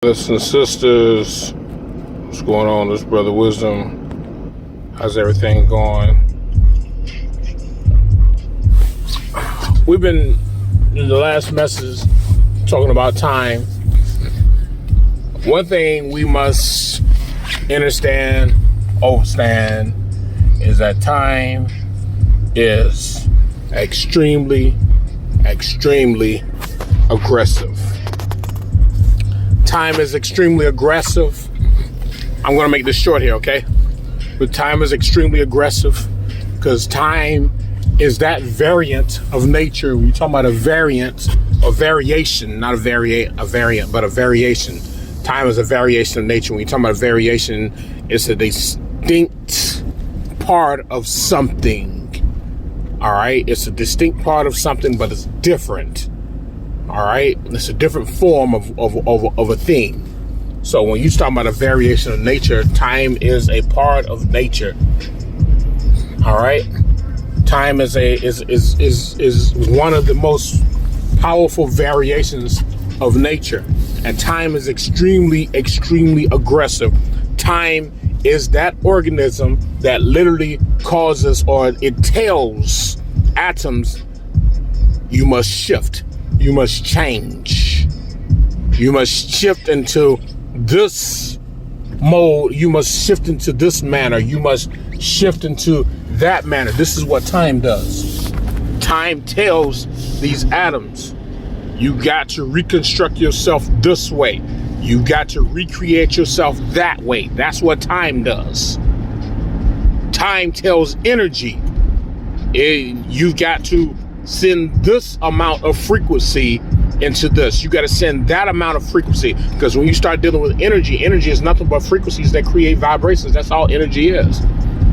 Brothers and sisters, what's going on? This Brother Wisdom. How's everything going? We've been in the last message talking about time. One thing we must understand is that time is extremely aggressive. Time is extremely aggressive. I'm going to make this short here, okay? But time is extremely aggressive because time is that variant of nature. When you're talking about a variant or variation, not a variant, but a variation. Time is a variation of nature. When you're talking about a variation, it's a distinct part of something. All right? It's a distinct part of something, but it's different. All right, it's a different form of a thing. So when you talk about a variation of nature, time is a part of nature. All right, time is one of the most powerful variations of nature, and time is extremely aggressive. Time is that organism that literally causes, or it tells atoms, you must shift. You must change. You must shift into this mode. You must shift into this manner. You must shift into that manner. This is what time does. Time tells these atoms, you got to reconstruct yourself this way. You got to recreate yourself that way. That's what time does. Time tells energy, you've got to send this amount of frequency into this. You got to send that amount of frequency, because when you start dealing with energy is nothing but frequencies that create vibrations. That's all energy is.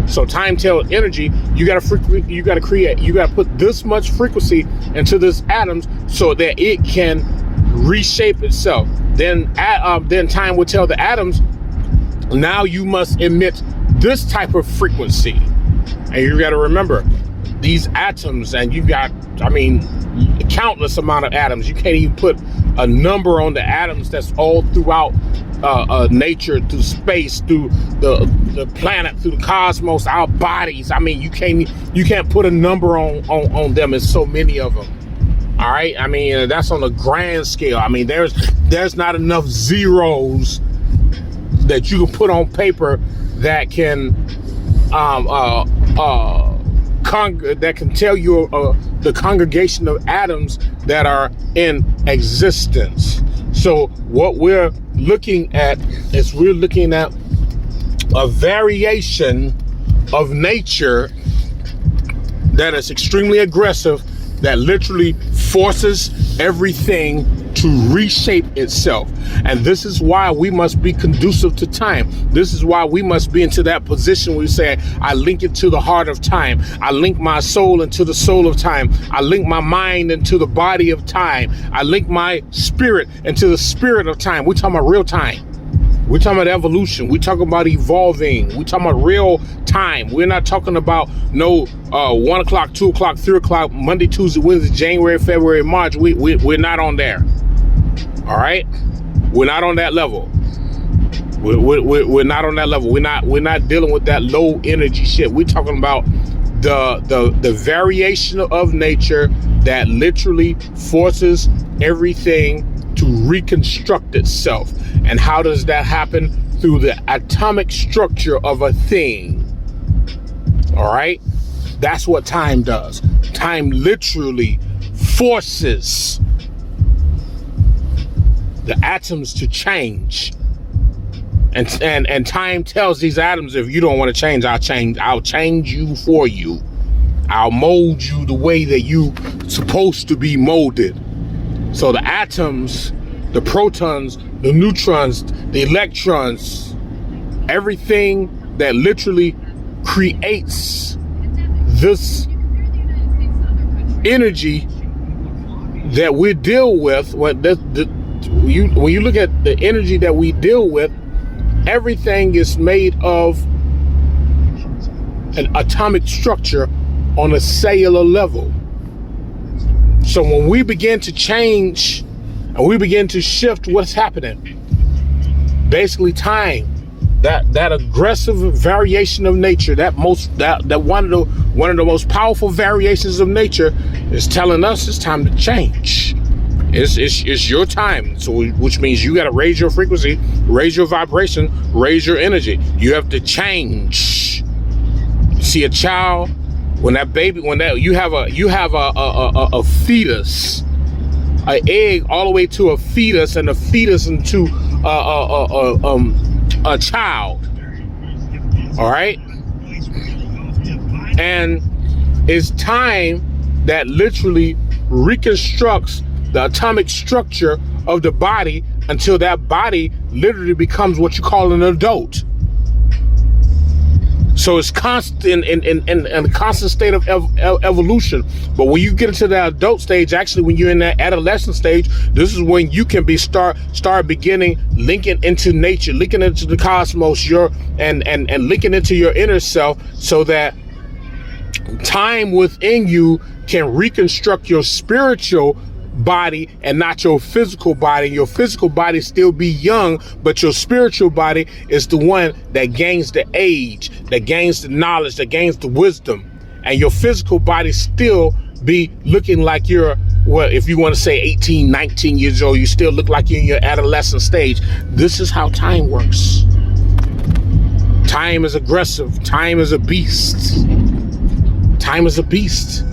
So time tells energy, you got to put this much frequency into this atoms so that it can reshape itself. Then time will tell the atoms, now you must emit this type of frequency. And you got to remember, these atoms, and you've got, countless amount of atoms. You can't even put a number on the atoms that's all throughout nature, through space, through the planet, through the cosmos, our bodies. You can't put a number on them. There's so many of them. All right. That's on a grand scale. There's not enough zeros that you can put on paper that can that can tell you the congregation of atoms that are in existence. So what we're looking at is a variation of nature that is extremely aggressive, that literally forces everything to reshape itself. And this is why we must be conducive to time. This is why we must be into that position where we say, I link it to the heart of time. I link my soul into the soul of time. I link my mind into the body of time. I link my spirit into the spirit of time. We're talking about real time. We're talking about evolution. We're talking about evolving. We're talking about real time. We're not talking about no 1 o'clock, 2 o'clock, 3 o'clock, Monday, Tuesday, Wednesday, January, February, March. We're not on there. All right, we're not on that level. We're not on that level. We're not dealing with that low energy shit. We're talking about the variation of nature that literally forces everything to reconstruct itself. And how does that happen? Through the atomic structure of a thing. All right, that's what time does. Time literally forces the atoms to change, and time tells these atoms, if you don't want to change, I'll change you for you. I'll mold you the way that you supposed to be molded. So the atoms, the protons, the neutrons, the electrons, everything that literally creates this energy that we deal with, when you look at the energy that we deal with, everything is made of an atomic structure on a cellular level. So when we begin to change and we begin to shift, what's happening? Basically, time, that aggressive variation of nature, that one of the most powerful variations of nature, is telling us it's time to change. It's your time. So, which means you got to raise your frequency, raise your vibration, raise your energy. You have to change. See, a child, when you have a fetus, an egg all the way to a fetus, and a fetus into a child. All right, and it's time that literally reconstructs the atomic structure of the body until that body literally becomes what you call an adult. So it's constant in a constant state of evolution. But when you get into that adult stage, actually when you're in that adolescent stage, this is when you can start beginning linking into nature, linking into the cosmos, and linking into your inner self, so that time within you can reconstruct your spiritual body and not your physical body. Your physical body still be young, but your spiritual body is the one that gains the age, that gains the knowledge, that gains the wisdom. And your physical body still be looking like you're, well, if you want to say 18, 19 years old, you still look like you're in your adolescent stage. This is how time works. Time is aggressive. Time is a beast. Time is a beast.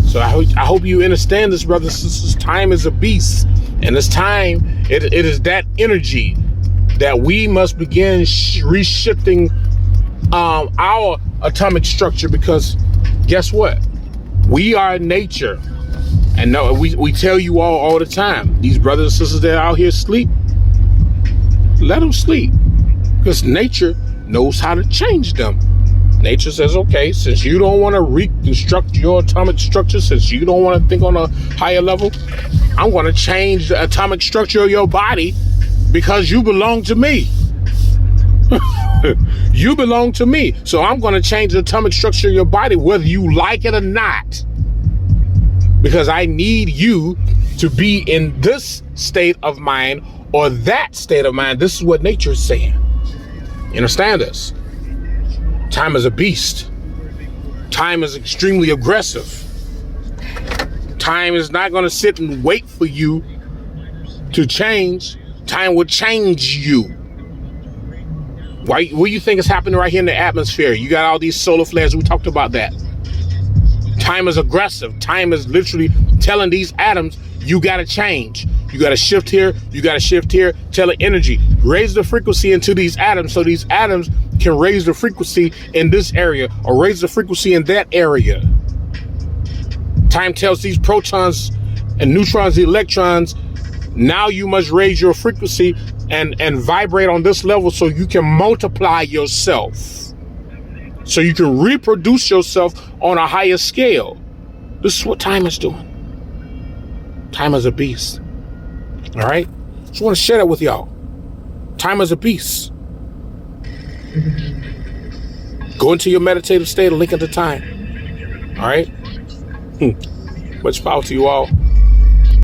So I hope you understand this, brothers and sisters. Time is a beast. And it's time, it is that energy that we must begin reshifting our atomic structure, because guess what? We are nature. And no, we tell you all the time, these brothers and sisters that are out here sleep, let them sleep, because nature knows how to change them. Nature says, okay, since you don't want to reconstruct your atomic structure, since you don't want to think on a higher level, I'm going to change the atomic structure of your body, because you belong to me. You belong to me. So I'm going to change the atomic structure of your body, whether you like it or not, because I need you to be in this state of mind or that state of mind. This is what nature is saying. You understand this? Time is a beast. Time is extremely aggressive. Time is not going to sit and wait for you to change. Time will change you. What do you think is happening right here in the atmosphere? You got all these solar flares. We talked about that. Time is aggressive. Time is literally telling these atoms, you got to change. You got to shift here. You got to shift here. Tell it energy. Raise the frequency into these atoms, so these atoms can raise the frequency in this area or raise the frequency in that area. Time tells these protons and neutrons, the electrons, now you must raise your frequency and vibrate on this level so you can multiply yourself, so you can reproduce yourself on a higher scale. This is what time is doing. Time is a beast. All right? Just want to share that with y'all. Time is a beast. Go into your meditative state and link into time. All right? Much power to you all.